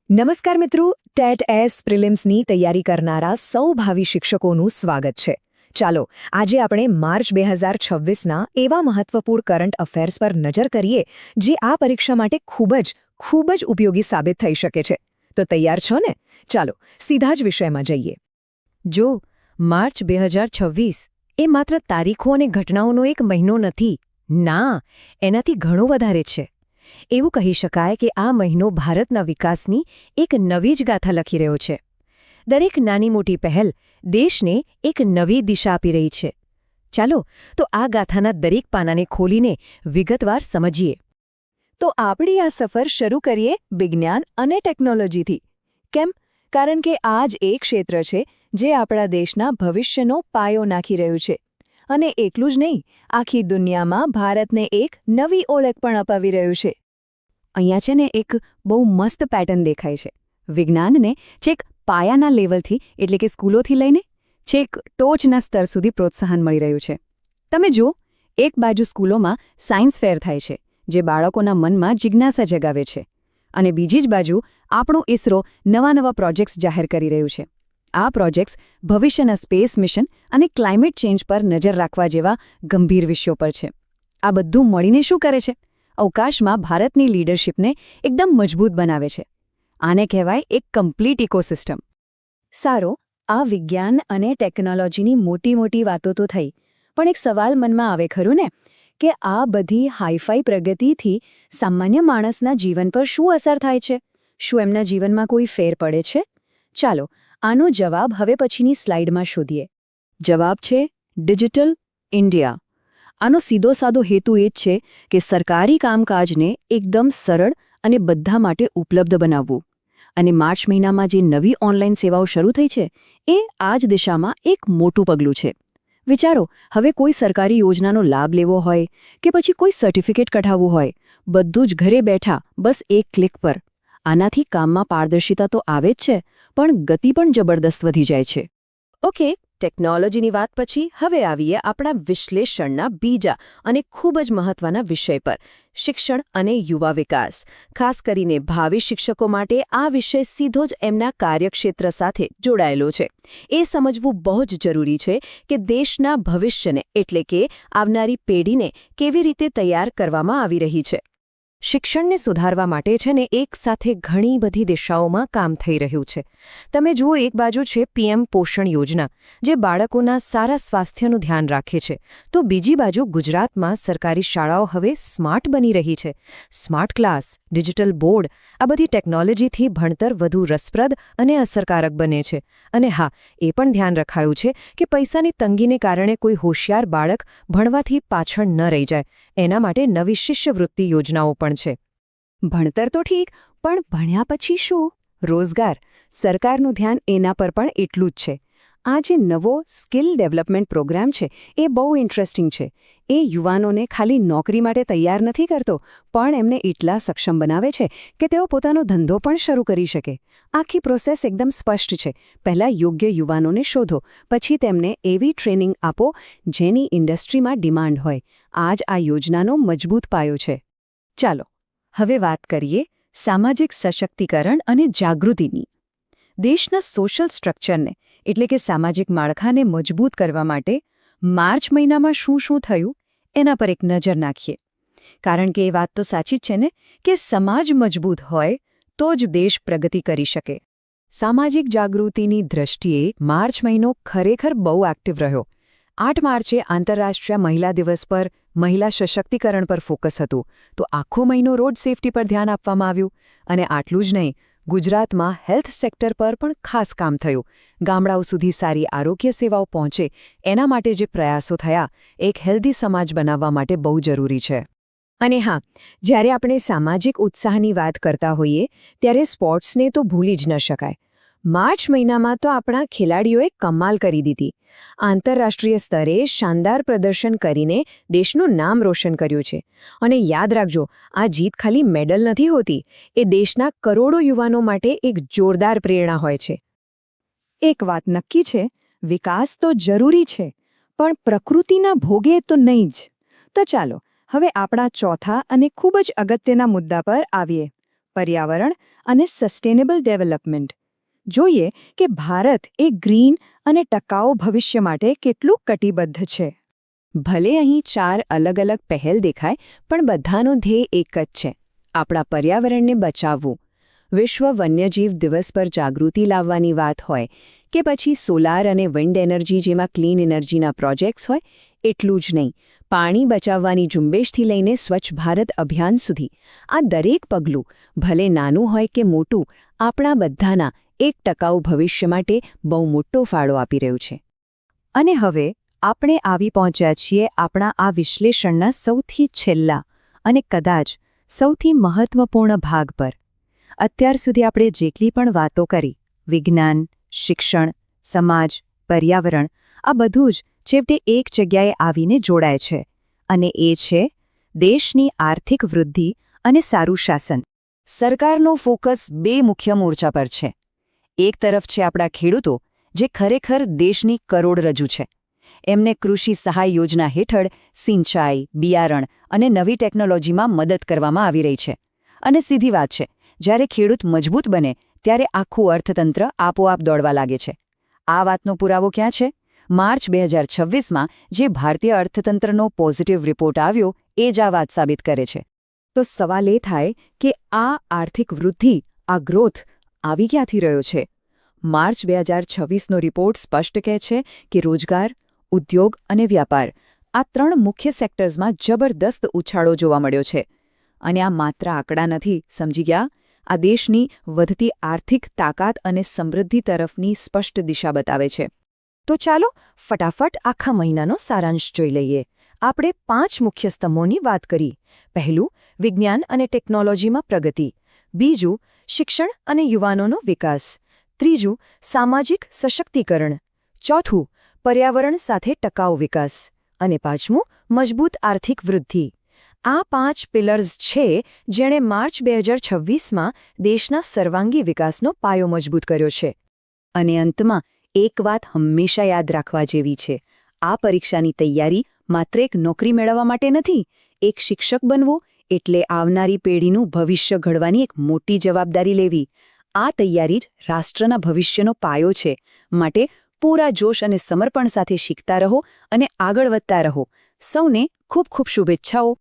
નમસ્કાર મિત્રો, TET S પ્રિલિમ્સની તૈયારી કરનારા સૌ ભાવિ શિક્ષકોનું સ્વાગત છે. ચાલો આજે આપણે માર્ચ 2026ના એવા મહત્વપૂર્ણ કરંટ અફેર્સ પર નજર કરીએ જે આ પરીક્ષા માટે ખૂબ જ ઉપયોગી સાબિત થઈ શકે છે. તો તૈયાર છો ને? ચાલો સીધા જ વિષયમાં જઈએ. જો માર્ચ 2026 એ માત્ર તારીખો અને ઘટનાઓનો એક મહિનો નથી. ના, એનાથી ઘણો વધારે છે. એવું કહી શકાય કે આ મહિનો ભારતના વિકાસની એક નવી જ ગાથા લખી રહ્યો છે. દરેક નાની મોટી પહેલ દેશને એક નવી દિશા આપી રહી છે. ચાલો તો આ ગાથાના દરેક પાનાને ખોલીને વિગતવાર સમજીએ. તો આપણી આ સફર શરૂ કરીએ વિજ્ઞાન અને ટેકનોલોજીથી. કેમ? કારણ કે આ જ એક ક્ષેત્ર છે જે આપણા દેશના ભવિષ્યનો પાયો નાખી રહ્યું છે. અને એટલું જ નહીં, આખી દુનિયામાં ભારતને એક નવી ઓળખ પણ અપાવી રહ્યું છે. અહીંયા છે ને એક બહુ મસ્ત પેટર્ન દેખાય છે. વિજ્ઞાનને છેક પાયાના લેવલથી એટલે કે સ્કૂલોથી લઈને છેક ટોચના સ્તર સુધી પ્રોત્સાહન મળી રહ્યું છે. તમે જુઓ, એક બાજુ સ્કૂલોમાં સાયન્સ ફેર થાય છે જે બાળકોના મનમાં જિજ્ઞાસા જગાવે છે, અને બીજી જ બાજુ આપણું ઇસરો નવા પ્રોજેક્ટ્સ જાહેર કરી રહ્યું છે. આ પ્રોજેક્ટ્સ ભવિષ્યના સ્પેસ મિશન અને ક્લાઇમેટ ચેન્જ પર નજર રાખવા જેવા ગંભીર વિષયો પર છે. આ બધું મળીને શું કરે છે? અવકાશમાં ભારતની લીડરશિપને એકદમ મજબૂત બનાવે છે. આને કહેવાય એક કમ્પ્લીટ ઇકોસિસ્ટમ. સારો, આ વિજ્ઞાન અને ટેકનોલોજીની મોટી વાતો તો થઈ, પણ એક સવાલ મનમાં આવે ખરું ને, કે આ બધી હાઈફાઈ પ્રગતિથી સામાન્ય માણસના જીવન પર શું અસર થાય છે? શું એમના જીવનમાં કોઈ ફેર પડે છે? ચાલો આનો જવાબ હવે પછીની સ્લાઇડમાં શોધીએ. જવાબ છે ડિજિટલ ઇન્ડિયા. આનો સીધો સાદો હેતુ એ જ છે કે સરકારી કામકાજને એકદમ સરળ અને બધા માટે ઉપલબ્ધ બનાવવું. અને માર્ચ મહિનામાં જે નવી ઓનલાઈન સેવાઓ શરૂ થઈ છે એ આ જ દિશામાં એક મોટું પગલું છે. વિચારો, હવે કોઈ સરકારી યોજનાનો લાભ લેવો હોય કે પછી કોઈ સર્ટિફિકેટ કઢાવવું હોય, બધું જ ઘરે બેઠા બસ એક ક્લિક પર. આનાથી કામમાં પારદર્શિતા તો આવે જ છે, પણ ગતિ પણ જબરદસ્ત વધી જાય છે. ઓકે, ટેકનોલોજીની વાત પછી હવે આવીએ આપણા વિશ્લેષણના બીજા અને ખૂબ જ મહત્વના વિષય પર, શિક્ષણ અને યુવા વિકાસ. ખાસ કરીને ભાવિ શિક્ષકો માટે આ વિષય સીધો જ એમના કાર્યક્ષેત્ર સાથે જોડાયેલો છે. એ સમજવું બહુ જ જરૂરી છે કે દેશના ભવિષ્યને એટલે કે આવનારી પેઢીને કેવી રીતે તૈયાર કરવામાં આવી રહી છે. શિક્ષણને સુધારવા માટે છે ને એક સાથે ઘણી બધી દિશાઓમાં કામ થઈ રહ્યું છે. તમે જુઓ, એક બાજુ છે પીએમ પોષણ યોજના, જે બાળકોના સારા સ્વાસ્થ્યનું ધ્યાન રાખે છે, તો બીજી બાજુ ગુજરાતમાં સરકારી શાળાઓ હવે સ્માર્ટ બની રહી છે. સ્માર્ટ ક્લાસ, ડિજિટલ બોર્ડ, આ બધી ટેકનોલોજીથી ભણતર વધુ રસપ્રદ અને અસરકારક બને છે. અને હા, એ પણ ધ્યાન રખાયું છે કે પૈસાની તંગીને કારણે કોઈ હોશિયાર બાળક ભણવાથી પાછળ ન રહી જાય, એના માટે નવી શિષ્યવૃત્તિ યોજનાઓ પણ છે. ભણતર તો ઠીક, પણ ભણ્યા પછી શું? રોજગાર. સરકારનું ધ્યાન એના પર પણ એટલું જ છે. આ જે નવો સ્કિલ ડેવલપમેન્ટ પ્રોગ્રામ છે એ બહુ ઇન્ટરેસ્ટિંગ છે. એ યુવાનોને ખાલી નોકરી માટે તૈયાર નથી કરતો, પણ એમને એટલા સક્ષમ બનાવે છે કે તેઓ પોતાનો ધંધો પણ શરૂ કરી શકે. આખી પ્રોસેસ એકદમ સ્પષ્ટ છે. પહેલાં યોગ્ય યુવાનોને શોધો, પછી તેમને એવી ટ્રેનિંગ આપો જેની ઇન્ડસ્ટ્રીમાં ડિમાન્ડ હોય. આ જ આ યોજનાનો મજબૂત પાયો છે. ચાલો હવે વાત કરીએ સામાજિક સશક્તિકરણ અને જાગૃતિની. દેશના સોશિયલ સ્ટ્રક્ચરને એટલે કે સામાજિક માળખાને મજબૂત કરવા માટે માર્ચ મહિનામાં શું થયું એના પર એક નજર નાખીએ. કારણ કે એ વાત તો સાચી જ છે ને કે સમાજ મજબૂત હોય તો જ દેશ પ્રગતિ કરી શકે. સામાજિક જાગૃતિની દ્રષ્ટિએ માર્ચ મહિનો ખરેખર બહુ એક્ટિવ રહ્યો. 8 માર્ચે આંતરરાષ્ટ્રીય મહિલા દિવસ પર મહિલા સશક્તિકરણ પર ફોકસ હતું, તો આખો મહિનો રોડ સેફટી પર ધ્યાન આપવામાં આવ્યું. અને આટલું જ નહીં, ગુજરાતમાં હેલ્થ સેક્ટર પર પણ ખાસ કામ થયું. ગામડાઓ સુધી સારી આરોગ્ય સેવાઓ પહોંચે એના માટે જે પ્રયાસો થયા, એક હેલ્ધી સમાજ બનાવવા માટે બહુ જરૂરી છે. અને હા, જ્યારે આપણે સામાજિક ઉત્સાહની વાત કરતા હોઈએ ત્યારે સ્પોર્ટ્સને તો ભૂલી જ ન શકાય. માર્ચ મહિનામાં તો આપણા ખેલાડીઓએ કમાલ કરી દીધી. આંતરરાષ્ટ્રીય સ્તરે શાનદાર પ્રદર્શન કરીને દેશનું નામ રોશન કર્યું છે. અને યાદ રાખજો, આ જીત ખાલી મેડલ નથી હોતી, એ દેશના કરોડો યુવાનો માટે એક જોરદાર પ્રેરણા હોય છે. એક વાત નક્કી છે, વિકાસ તો જરૂરી છે, પણ પ્રકૃતિના ભોગે તો નહીં જ. તો ચાલો હવે આપણા ચોથા અને ખૂબ જ અગત્યના મુદ્દા પર આવીએ, પર્યાવરણ અને સસ્ટેનેબલ ડેવલપમેન્ટ. જોઈએ કે ભારત એ ગ્રીન અને ટકાઉ ભવિષ્ય માટે કેટલું કટિબદ્ધ છે. ભલે અહીં 4 અલગ અલગ પહેલ દેખાય, પણ બધાનો ધ્યેય એક જ છે: આપણા પર્યાવરણને બચાવવું. વિશ્વ વન્યજીવ દિવસ પર જાગૃતિ લાવવાની વાત હોય કે પછી સોલાર અને વિન્ડ એનર્જી જેવા ક્લીન એનર્જીના પ્રોજેક્ટ્સ હોય, એટલું જ નહીં, પાણી બચાવવાની ઝુંબેશથી લઈને સ્વચ્છ ભારત અભિયાન સુધી આ દરેક પગલું, ભલે નાનું હોય કે મોટું, આપણા બધાના એક ટકાઉ ભવિષ્ય માટે બહુ મોટો ફાળો આપી રહ્યું છે. અને હવે આપણે આવી પહોંચ્યા છીએ આપણા આ વિશ્લેષણના સૌથી છેલ્લા અને કદાચ સૌથી મહત્વપૂર્ણ ભાગ પર. અત્યાર સુધી આપણે જેટલી પણ વાતો કરી, વિજ્ઞાન, શિક્ષણ, સમાજ, પર્યાવરણ, આ બધું જ છેવટે એક જગ્યાએ આવીને જોડાય છે, અને એ છે દેશની આર્થિક વૃદ્ધિ અને સારું શાસન. સરકારનો ફોકસ 2 મુખ્ય મોરચા પર છે. એક તરફ છે આપણા ખેડૂતો, જે ખરેખર દેશની કરોડરજ્જુ છે. એમને કૃષિ સહાય યોજના હેઠળ સિંચાઈ, બિયારણ અને નવી ટેકનોલોજીમાં મદદ કરવામાં આવી રહી છે. અને સીધી વાત છે, જ્યારે ખેડૂત મજબૂત બને ત્યારે આખું અર્થતંત્ર આપોઆપ દોડવા લાગે છે. આ વાતનો પુરાવો ક્યાં છે? માર્ચ 2026માં જે ભારતીય અર્થતંત્રનો પોઝિટિવ રિપોર્ટ આવ્યો, એ જ આ વાત સાબિત કરે છે. તો સવાલ એ થાય કે આ આર્થિક વૃદ્ધિ, આ ગ્રોથ આવી ક્યાંથી રહ્યો છે? માર્ચ 2026નો રિપોર્ટ સ્પષ્ટ કહે છે કે રોજગાર, ઉદ્યોગ અને વ્યાપાર, આ 3 મુખ્ય સેક્ટર્સમાં જબરદસ્ત ઉછાળો જોવા મળ્યો છે. અને આ માત્ર આંકડા નથી, સમજી ગયા? આ દેશની વધતી આર્થિક તાકાત અને સમૃદ્ધિ તરફની સ્પષ્ટ દિશા બતાવે છે. તો ચાલો ફટાફટ આખા મહિનાનો સારાંશ જોઈ લઈએ. આપણે 5 મુખ્ય સ્તંભોની વાત કરી. પહેલું, વિજ્ઞાન અને ટેકનોલોજીમાં પ્રગતિ. બીજું, શિક્ષણ અને યુવાનોનો વિકાસ. ત્રીજું, સામાજિક સશક્તિકરણ. ચોથું, પર્યાવરણ સાથે ટકાઉ વિકાસ. અને પાંચમું, મજબૂત આર્થિક વૃદ્ધિ. આ 5 પિલર્સ છે જેણે માર્ચ 2026માં દેશના સર્વાંગી વિકાસનો પાયો મજબૂત કર્યો છે. અને અંતમાં એક વાત હંમેશા યાદ રાખવા જેવી છે: આ પરીક્ષાની તૈયારી માત્ર એક નોકરી મેળવવા માટે નથી. એક શિક્ષક બનવું એટલે આવનારી પેઢીનું ભવિષ્ય ઘડવાની એક મોટી જવાબદારી લેવી. આ તૈયારી જ રાષ્ટ્રના ભવિષ્યનો પાયો છે. માટે પૂરા જોશ અને સમર્પણ સાથે શીખતા રહો અને આગળ વધતા રહો. સૌને ખૂબ ખૂબ શુભેચ્છાઓ.